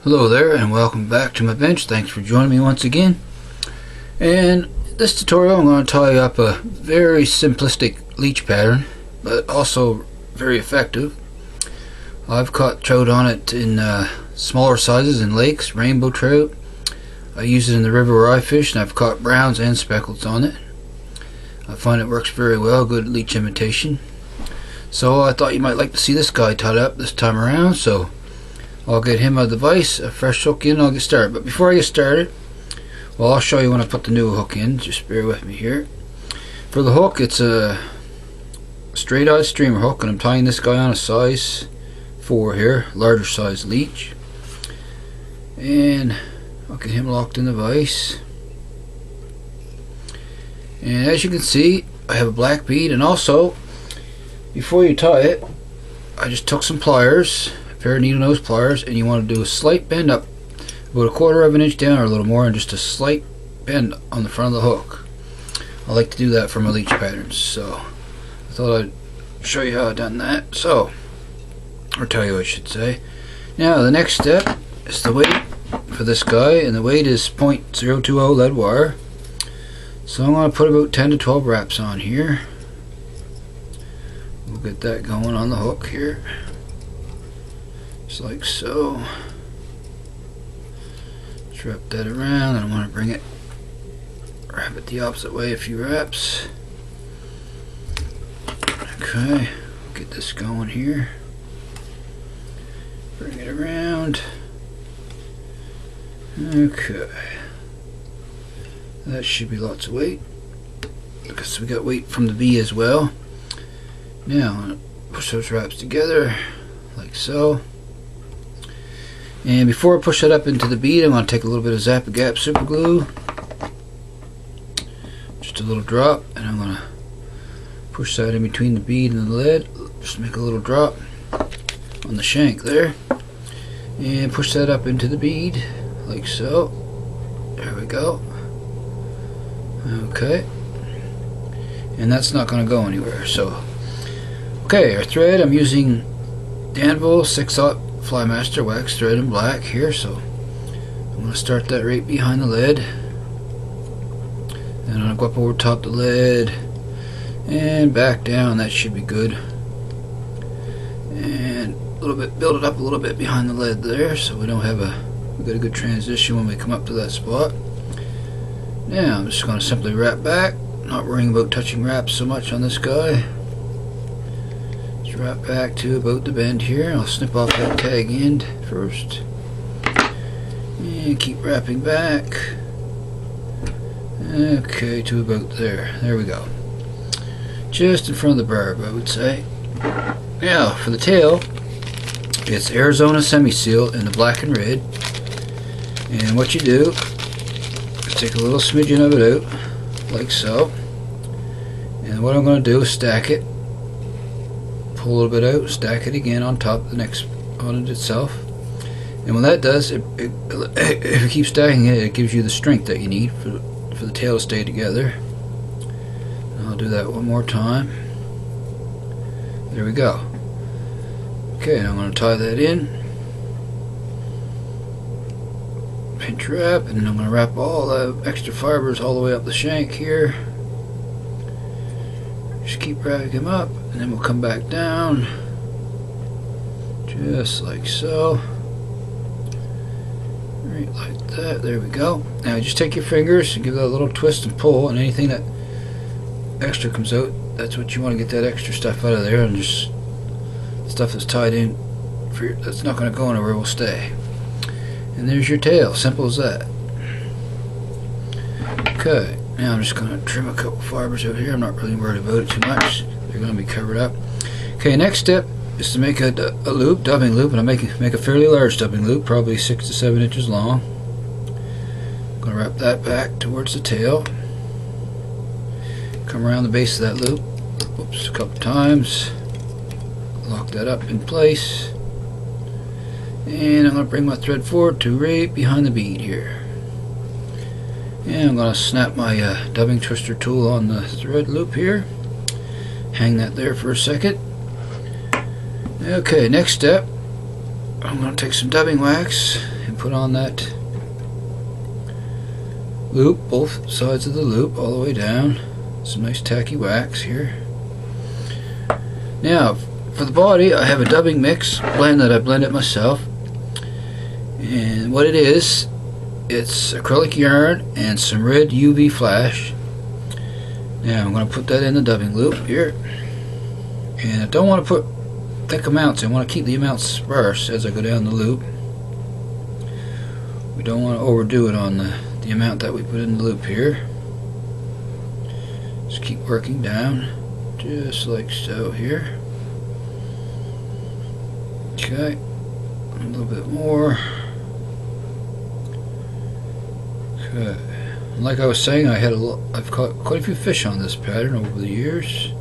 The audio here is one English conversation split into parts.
Hello there and welcome back to my bench. Thanks for joining me once again. And this tutorial I'm going to tie up a very simplistic leech pattern, but also very effective. I've caught trout on it in smaller sizes in lakes, rainbow trout. I use it in the river where I fish, and I've caught browns and speckles on it. I find it works very well, good leech imitation. So I thought you might like to see this guy tied up this time around, so I'll get him out of the vise, a fresh hook in, and I'll get started. But before I get started, well, I'll show you when I put the new hook in. Just bear with me here. For the hook, it's a straight-eyed streamer hook, and I'm tying this guy on a size 4 here, larger size leech. And I'll get him locked in the vise. And as you can see, I have a black bead, and also, before you tie it, I just took some pliers, a pair of needle nose pliers, and you want to do a slight bend up, about 1/4 of an inch down or a little more, and just a slight bend on the front of the hook. I like to do that for my leech patterns, so I thought I'd show you how I've done that. So, or tell you I should say. Now the next step is the weight for this guy, and the weight is 0.020 lead wire. So I'm going to put about 10 to 12 wraps on here. We'll get that going on the hook here, just like so. Just wrap that around, and I want to bring it, wrap it the opposite way a few wraps. Okay, get this going here. Bring it around. Okay, that should be lots of weight, because we got weight from the bee as well. Now I'm going to push those wraps together like so. And before I push that up into the bead, I'm going to take a little bit of Zap-A-Gap super glue, just a little drop, and I'm going to push that in between the bead and the lead, just make a little drop on the shank there, and push that up into the bead like so. There we go. Okay, and that's not going to go anywhere. So okay, our thread, I'm using Danville 6/0 Flymaster wax thread in black here, so I'm going to start that right behind the lead, and I'm going to go up over top the lead and back down. That should be good, and a little bit, build it up a little bit behind the lead there, so we got a good transition when we come up to that spot. Now I'm just going to simply wrap back, not worrying about touching wraps so much on this guy. Wrap back to about the bend here. I'll snip off that tag end first and keep wrapping back. Okay, to about there. There we go. Just in front of the barb, I would say. Now for the tail, it's Arizona Semi-Seal in the black and red. And what you do is take a little smidgen of it out, like so. And what I'm going to do is stack it. Pull a little bit out, stack it again on top of the next on it itself, and when that does, if you keep stacking it, it gives you the strength that you need for the tail to stay together. And I'll do that one more time. There we go. Okay, and I'm going to tie that in, pinch wrap, and then I'm going to wrap all the extra fibers all the way up the shank here. Just keep wrapping them up, and then we'll come back down, just like so, right like that. There we go. Now just take your fingers and give that a little twist and pull, and anything that extra comes out, that's what you want to get that extra stuff out of there, and just stuff that's tied in that's not going to go anywhere will stay. And there's your tail, simple as that. Okay. Now I'm just going to trim a couple fibers over here. I'm not really worried about it too much. They're going to be covered up. Okay, next step is to make a loop, dubbing loop, and I make a fairly large dubbing loop, probably 6 to 7 inches long. I'm going to wrap that back towards the tail. Come around the base of that loop, whoops, a couple times. Lock that up in place. And I'm going to bring my thread forward to right behind the bead here. And I'm going to snap my dubbing twister tool on the thread loop here. Hang that there for a second. Okay, next step, I'm going to take some dubbing wax and put on that loop, both sides of the loop, all the way down. Some nice tacky wax here. Now, for the body, I have a dubbing mix blend that I blended myself. And what it is, it's acrylic yarn and some red UV flash. Now I'm going to put that in the dubbing loop here. And I don't want to put thick amounts. I want to keep the amounts sparse as I go down the loop. We don't want to overdo it on the amount that we put in the loop here. Just keep working down, just like so here. Okay, a little bit more. Okay, and like I was saying, I've caught quite a few fish on this pattern over the years.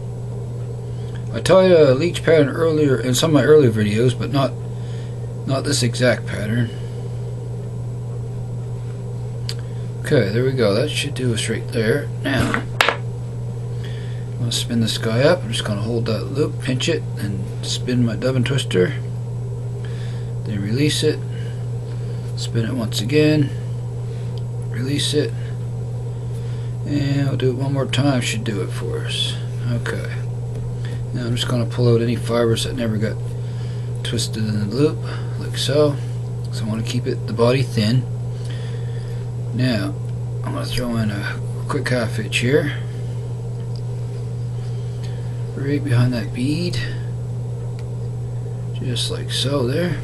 I tied a leech pattern earlier in some of my earlier videos, but not this exact pattern. Okay, there we go. That should do us right there. Now, I'm going to spin this guy up. I'm just going to hold that loop, pinch it, and spin my dubbing twister. Then release it. Spin it once again. Release it. And I'll do it one more time. Should do it for us. Okay. Now I'm just going to pull out any fibers that never got twisted in the loop, like so. So I want to keep the body thin. Now I'm going to throw in a quick half hitch here, right behind that bead, just like so there.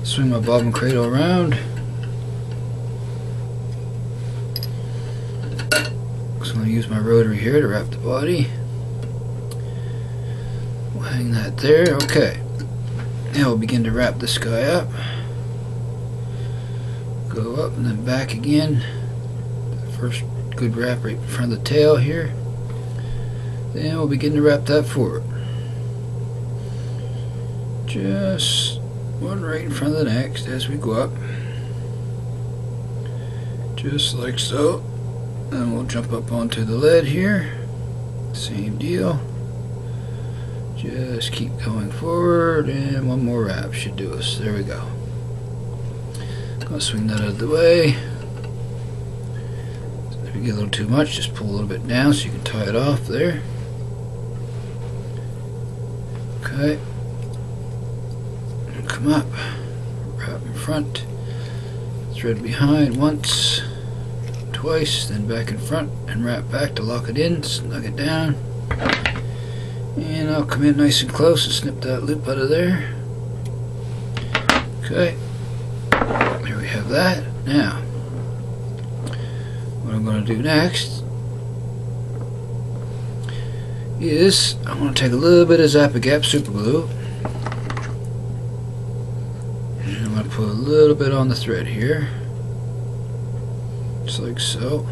Swing my bobbin cradle around. So I'm going to use my rotary here to wrap the body. We'll hang that there. Okay. Now we'll begin to wrap this guy up. Go up and then back again. First good wrap right in front of the tail here. Then we'll begin to wrap that forward. Just one right in front of the next as we go up. Just like so. Then we'll jump up onto the lead here. Same deal. Just keep going forward, and one more wrap should do us. There we go. I'll swing that out of the way. If you get a little too much, just pull a little bit down so you can tie it off there. Okay. Come up, wrap in front, thread behind once, twice, then back in front and wrap back to lock it in, snug it down. And I'll come in nice and close and snip that loop out of there. Okay, there we have that. Now, what I'm going to do next is I'm going to take a little bit of Zap-A-Gap super glue. And I'm going to put a little bit on the thread here. Just like so.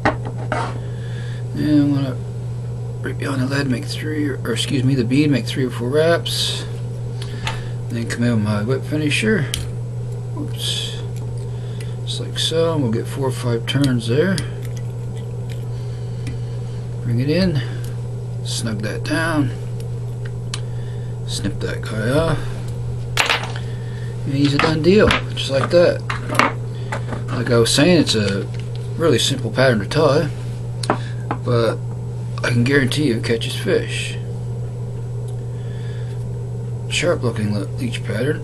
And I'm going to right behind the lead make the bead, make 3 or 4 wraps. Then come in with my whip finisher. Oops. Just like so. And we'll get 4 or 5 turns there. Bring it in. Snug that down. Snip that guy off. And he's a done deal. Just like that. Like I was saying, it's a really simple pattern to tie. But I can guarantee you it catches fish. Sharp looking leech pattern,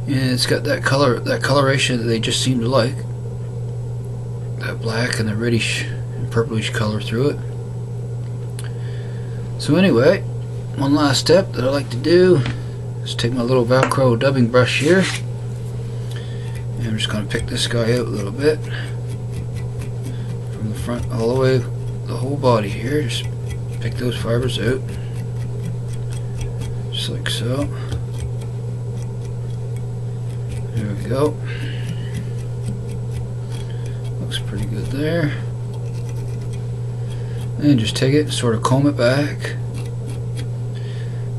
and it's got that color, that coloration that they just seem to like, that black and the reddish and purplish color through it. So anyway, one last step that I like to do is take my little Velcro dubbing brush here, and I'm just going to pick this guy out a little bit from the front all the way, the whole body here. Just pick those fibers out, just like so. There we go. Looks pretty good there. And just take it, sort of comb it back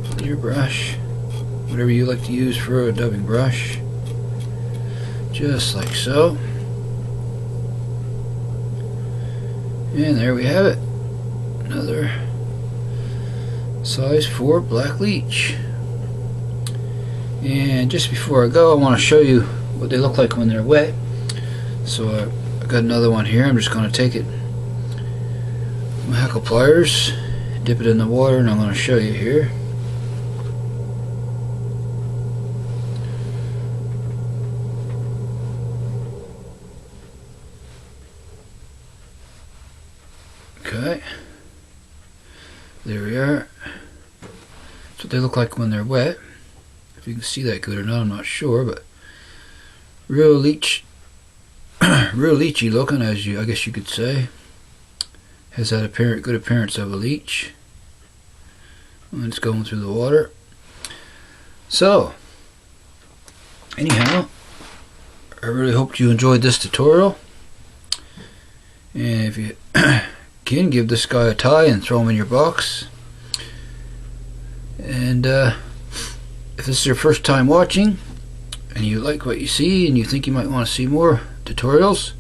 with your brush, whatever you like to use for a dubbing brush, just like so. And there we have it, another size 4 black leech. And just before I go, I want to show you what they look like when they're wet. So I got another one here. I'm just going to take it, my hackle pliers, dip it in the water, and I'm going to show you here. Okay, there we are. That's what they look like when they're wet. If you can see that good or not, I'm not sure, but real leech, real leechy looking, as I guess you could say. Has that good appearance of a leech when it's going through the water. So, anyhow, I really hope you enjoyed this tutorial. And if you can, give this guy a tie and throw him in your box. And if this is your first time watching and you like what you see and you think you might want to see more tutorials,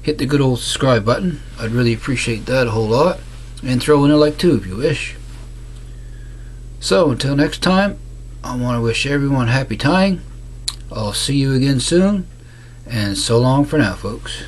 hit the good old subscribe button. I'd really appreciate that a whole lot. And throw in a like too if you wish. So until next time, I want to wish everyone happy tying. I'll see you again soon, and so long for now, folks.